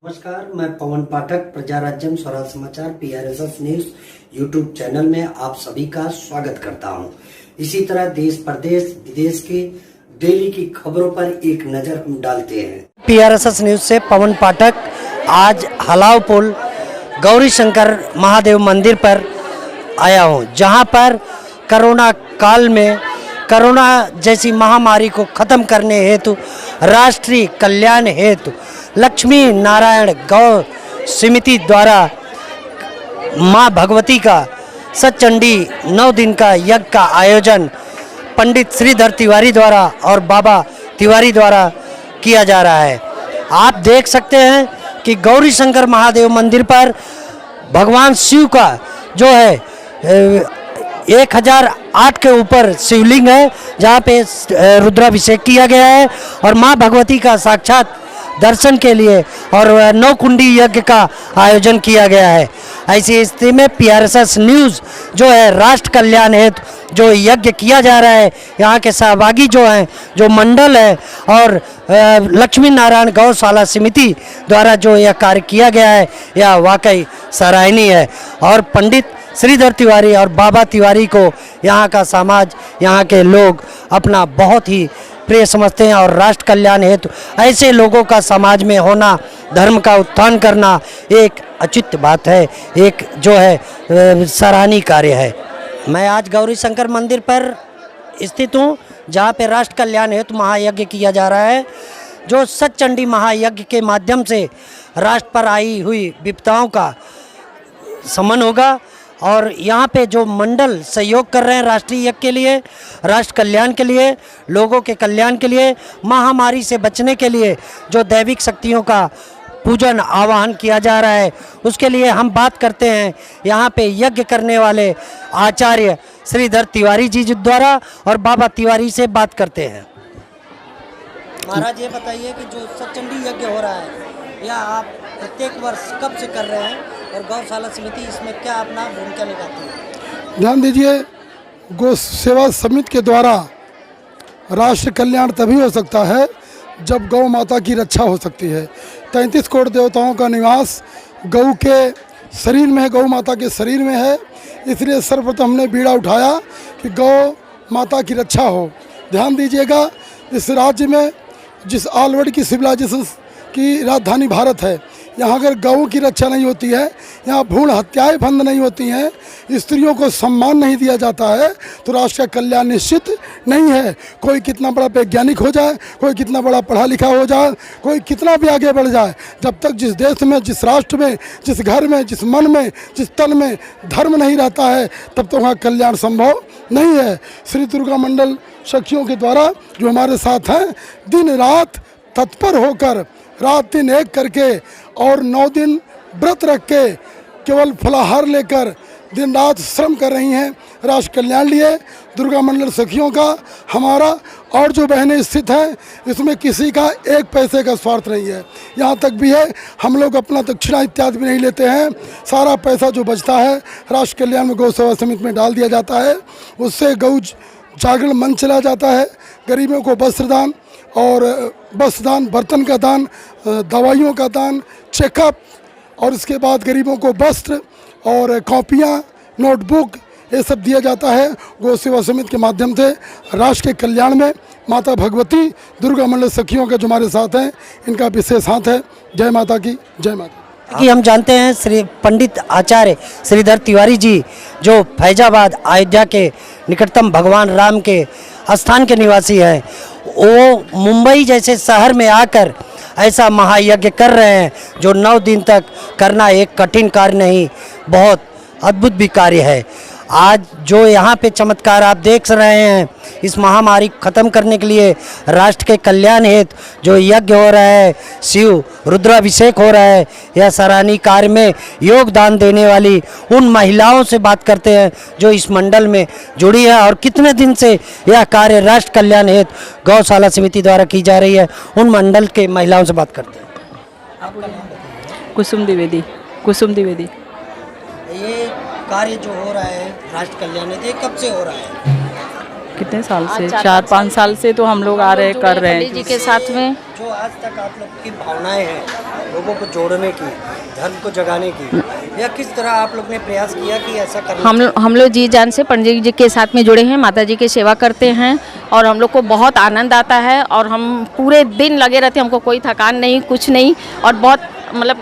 नमस्कार, मैं पवन पाठक प्रजा राज्यम स्वराज समाचार PRSS न्यूज यूट्यूब चैनल में आप सभी का स्वागत करता हूं। इसी तरह देश प्रदेश विदेश के डेली की खबरों पर एक नजर हम डालते हैं। PRSS न्यूज से पवन पाठक आज हलाव पुल गौरी शंकर महादेव मंदिर पर आया हूं, जहां पर कोरोना काल में कोरोना जैसी महामारी को खत्म करने हेतु राष्ट्रीय कल्याण हेतु लक्ष्मी नारायण गौ समिति द्वारा मां भगवती का सतचंडी 9 दिन का यज्ञ का आयोजन पंडित श्रीधर तिवारी द्वारा और बाबा तिवारी द्वारा किया जा रहा है। आप देख सकते हैं कि गौरी शंकर महादेव मंदिर पर भगवान शिव का जो है 1008 के ऊपर शिवलिंग है, जहाँ पे रुद्राभिषेक किया गया है और माँ भगवती का साक्षात दर्शन के लिए और 9 कुंडी यज्ञ का आयोजन किया गया है। ऐसी स्थिति में PRSS न्यूज़ जो है राष्ट्र कल्याण हेतु जो यज्ञ किया जा रहा है, यहाँ के सहभागी जो हैं, जो मंडल है और लक्ष्मी नारायण गौशाला समिति द्वारा जो यह कार्य किया गया है, यह वाकई सराहनीय है। और पंडित श्रीधर तिवारी और बाबा तिवारी को यहाँ का समाज, यहाँ के लोग अपना बहुत ही प्रिय समझते हैं और राष्ट्र कल्याण हेतु ऐसे लोगों का समाज में होना, धर्म का उत्थान करना एक उचित बात है, एक जो है सराहनीय कार्य है। मैं आज गौरी शंकर मंदिर पर स्थित हूँ, जहाँ पे राष्ट्र कल्याण हेतु महायज्ञ किया जा रहा है, जो सतचंडी महायज्ञ के माध्यम से राष्ट्र पर आई हुई विपदाओं का शमन होगा। और यहाँ पे जो मंडल सहयोग कर रहे हैं राष्ट्रीय यज्ञ के लिए, राष्ट्र कल्याण के लिए, लोगों के कल्याण के लिए, महामारी से बचने के लिए जो दैविक शक्तियों का पूजन आवाहन किया जा रहा है, उसके लिए हम बात करते हैं यहाँ पे यज्ञ करने वाले आचार्य श्रीधर तिवारी जी द्वारा और बाबा तिवारी से बात करते हैं। महाराज, ये बताइए कि जो सतचंडी यज्ञ हो रहा है, यह आप प्रत्येक वर्ष कब से कर रहे हैं और गौशाला समिति इसमें क्या अपना भूमिका निभाती है? ध्यान दीजिए, गौ सेवा समिति के द्वारा राष्ट्र कल्याण तभी हो सकता है जब गौ माता की रक्षा हो सकती है। 33 करोड़ देवताओं का निवास गौ के शरीर में है, गौ माता के शरीर में है, इसलिए सर्वप्रथम हमने बीड़ा उठाया कि गौ माता की रक्षा हो। ध्यान दीजिएगा, इस राज्य में जिस ऑलवर्ल्ड की सिविलाइजेशन की राजधानी भारत है, यहाँ अगर गौ की रक्षा नहीं होती है, यहाँ भ्रूण हत्याएं बंद नहीं होती हैं, स्त्रियों को सम्मान नहीं दिया जाता है, तो राष्ट्र का कल्याण निश्चित नहीं है। कोई कितना बड़ा वैज्ञानिक हो जाए, कोई कितना बड़ा पढ़ा लिखा हो जाए, कोई कितना भी आगे बढ़ जाए, जब तक जिस देश में, जिस राष्ट्र में, जिस घर में, जिस मन में, जिस तन में धर्म नहीं रहता है, तब तक वहाँ कल्याण संभव नहीं है। श्री दुर्गा मंडल सखियों के द्वारा जो हमारे साथ हैं, दिन रात तत्पर होकर, रात दिन एक करके और 9 दिन व्रत रख के केवल फलाहार लेकर दिन रात श्रम कर रही हैं राष्ट्र कल्याण लिए। दुर्गा मंडल सखियों का, हमारा और जो बहनें स्थित हैं, इसमें किसी का एक पैसे का स्वार्थ नहीं है। यहाँ तक भी है, हम लोग अपना दक्षिणा इत्यादि भी नहीं लेते हैं। सारा पैसा जो बचता है राष्ट्र कल्याण में गौ सेवा समिति में डाल दिया जाता है। उससे गौ जागरण मंच चला जाता है, गरीबों को वस्त्रदान और वस्त्रदान, बर्तन का दान, दवाइयों का दान, चेकअप, और इसके बाद गरीबों को वस्त्र और कॉपियाँ, नोटबुक, ये सब दिया जाता है। गौ सेवा समिति के माध्यम से राष्ट्र के कल्याण में माता भगवती दुर्गा मंडल सखियों के जो हमारे साथ हैं, इनका विशेष हाथ है। जय माता की, जय माता की। हम जानते हैं श्री पंडित आचार्य श्रीधर तिवारी जी जो फैजाबाद अयोध्या के निकटतम भगवान राम के स्थान के निवासी हैं, वो मुंबई जैसे शहर में आकर ऐसा महायज्ञ कर रहे हैं, जो 9 दिन तक करना एक कठिन कार्य नहीं, बहुत अद्भुत भी कार्य है। आज जो यहाँ पे चमत्कार आप देख रहे हैं, इस महामारी को ख़त्म करने के लिए राष्ट्र के कल्याण हेतु जो यज्ञ हो रहा है, शिव रुद्राभिषेक हो रहा है, यह सराहनीय कार्य में योगदान देने वाली उन महिलाओं से बात करते हैं जो इस मंडल में जुड़ी है और कितने दिन से यह कार्य राष्ट्र कल्याण हेतु गौशाला समिति द्वारा की जा रही है। उन मंडल के महिलाओं से बात करते हैं। आपका नाम बताइए। कुसुम द्विवेदी। कुसुम द्विवेदी। ये कार्य जो हो रहा है राष्ट्र कल्याण हेतु, ये कब से हो रहा है? कितने साल से? 4-5 साल से तो हम लोग आ रहे कर रहे हैं जी के साथ में। जो आज तक आप लोग की भावनाएं हैं लोगों को जोड़ने की, धर्म को जगाने की, या किस तरह आप लोग ने प्रयास किया कि ऐसा करना? हम लोग जी जान से पंडित जी के साथ में जुड़े हैं, माता जी की सेवा करते हैं और हम लोग को बहुत आनंद आता है और हम पूरे दिन लगे रहते हैं, हमको कोई थकान नहीं, कुछ नहीं। और बहुत मतलब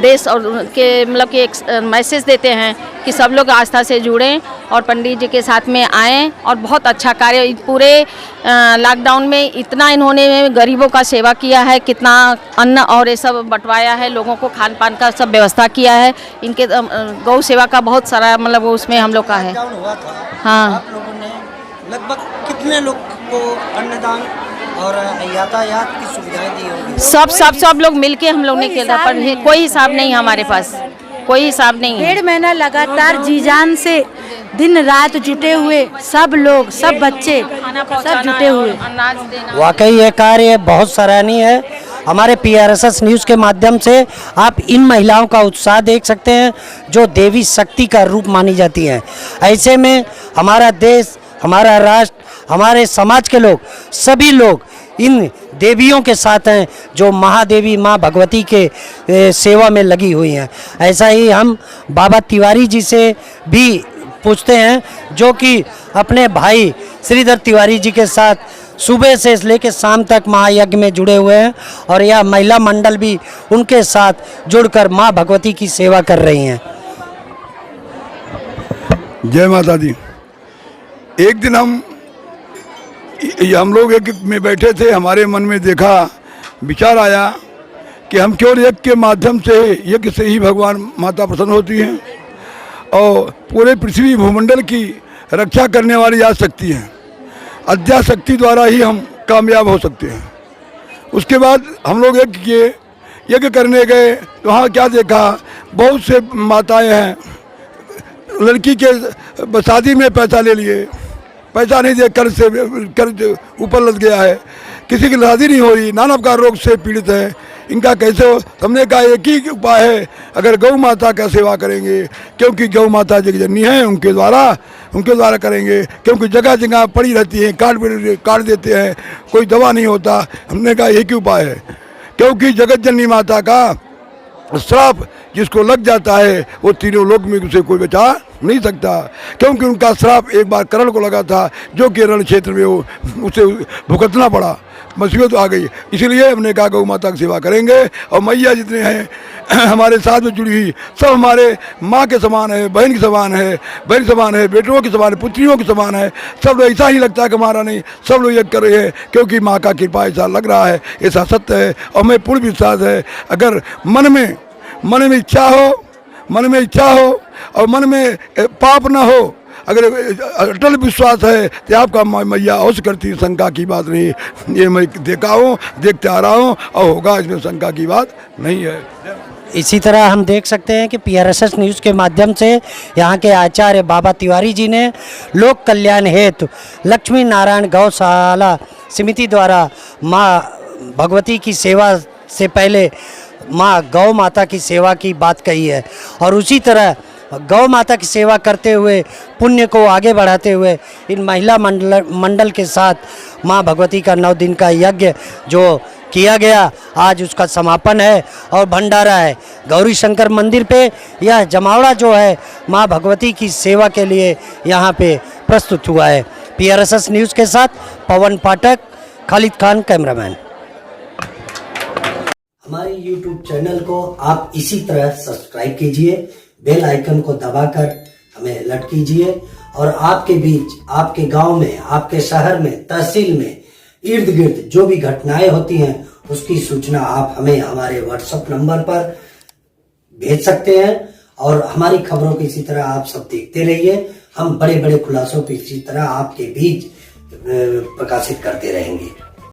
देश और के मतलब कि एक मैसेज देते हैं कि सब लोग आस्था से जुड़ें और पंडित जी के साथ में आएँ। और बहुत अच्छा कार्य, पूरे लॉकडाउन में इतना इन्होंने गरीबों का सेवा किया है, कितना अन्न और ये सब बंटवाया है, लोगों को खान पान का सब व्यवस्था किया है। इनके गौ सेवा का बहुत सारा मतलब उसमें हम लोग का है। लॉकडाउन हुआ था, हाँ। आप लोगों ने लगभग कितने लोग को अन्नदान और यातायात की सुविधाएं दी होंगी? सब लोग मिलके हम लोग ने किया, पर कोई हिसाब नहीं हमारे पास, कोई हिसाब नहीं है। 1.5 महीना लगातार जी जान से दिन रात जुटे हुए सब लोग, सब बच्चे सब जुटे हुए। वाकई ये कार्य बहुत सराहनीय है। हमारे PRSS न्यूज़ के माध्यम से आप इन महिलाओं का उत्साह देख सकते हैं जो देवी शक्ति का रूप मानी जाती हैं। ऐसे में हमारा देश, हमारा राष्ट्र, हमारे समाज के लोग, सभी लोग इन देवियों के साथ हैं जो महादेवी माँ भगवती के सेवा में लगी हुई हैं। ऐसा ही हम बाबा तिवारी जी से भी पूछते हैं जो कि अपने भाई श्रीधर तिवारी जी के साथ सुबह से लेकर शाम तक महायज्ञ में जुड़े हुए हैं और यह महिला मंडल भी उनके साथ जुड़कर माँ भगवती की सेवा कर रही हैं। जय माता दी। एक दिन हम लोग एक में बैठे थे, हमारे मन में देखा, विचार आया कि हम केवल यज्ञ के माध्यम से, यज्ञ से ही भगवान माता प्रसन्न होती हैं और पूरे पृथ्वी भूमंडल की रक्षा करने वाली आदिशक्ति है। आद्याशक्ति द्वारा ही हम कामयाब हो सकते हैं। उसके बाद हम लोग यज्ञ किए, यज्ञ करने गए तो वहाँ क्या देखा, बहुत से माताएं हैं, लड़की के शादी में पैसा ले लिए, पैसा नहीं दे कर्ज ऊपर लग गया है, किसी की शादी नहीं हो रही, नाना प्रकार रोग से पीड़ित है, इनका कैसे हो? हमने कहा एक ही उपाय है, अगर गौ माता का सेवा करेंगे, क्योंकि गौ माता जगजननी है, उनके द्वारा करेंगे, क्योंकि जगह जगह पड़ी रहती है, काट देते हैं, कोई दवा नहीं होता। हमने कहा एक ही उपाय है, क्योंकि जगत जननी माता का श्राप जिसको लग जाता है वो तीनों लोक में उसे कोई बचा नहीं सकता, क्योंकि उनका श्राप एक बार करण को लगा था, जो कि रण क्षेत्र में वो उसे भुगतना पड़ा, मुसीबत आ गई। इसलिए हमने कहा गौ माता की सेवा करेंगे और मैया जितने हैं हमारे साथ में जुड़ी हुई, सब हमारे माँ के समान है, बहन के समान है, बेटों के समान है, पुत्रियों के समान है। सब लोग ऐसा ही लगता है कि हमारा नहीं, सब लोग यज्ञ कर रहे हैं, क्योंकि माँ का कृपा ऐसा लग रहा है, ऐसा सत्य है। और मैं पूर्ण विश्वास है, अगर मन में इच्छा हो और मन में पाप ना हो, अगर अटल विश्वास है तो आपका मैया अवश्य करती, शंका की बात नहीं। ये मैं देखते आ रहा हूँ और होगा, इसमें शंका की बात नहीं है। इसी तरह हम देख सकते हैं कि PRSS न्यूज़ के माध्यम से यहाँ के आचार्य बाबा तिवारी जी ने लोक कल्याण हेतु लक्ष्मी नारायण गौशाला समिति द्वारा माँ भगवती की सेवा से पहले माँ गौ माता की सेवा की बात कही है। और उसी तरह गौ माता की सेवा करते हुए, पुण्य को आगे बढ़ाते हुए इन महिला मंडल के साथ माँ भगवती का 9 दिन का यज्ञ जो किया गया, आज उसका समापन है और भंडारा है गौरी शंकर मंदिर पे। यह जमावड़ा जो है माँ भगवती की सेवा के लिए यहाँ पे प्रस्तुत हुआ है। PRSS न्यूज़ के साथ पवन पाठक, खालिद खान कैमरामैन। हमारे YouTube चैनल को आप इसी तरह सब्सक्राइब कीजिए, बेल आइकन को दबाकर हमें अलर्ट कीजिए और आपके बीच, आपके गांव में, आपके शहर में, तहसील में, इर्द गिर्द जो भी घटनाएं होती हैं उसकी सूचना आप हमें हमारे WhatsApp नंबर पर भेज सकते हैं। और हमारी खबरों को इसी तरह आप सब देखते रहिए। हम बड़े बड़े खुलासों को इसी तरह आपके बीच प्रकाशित करते रहेंगे।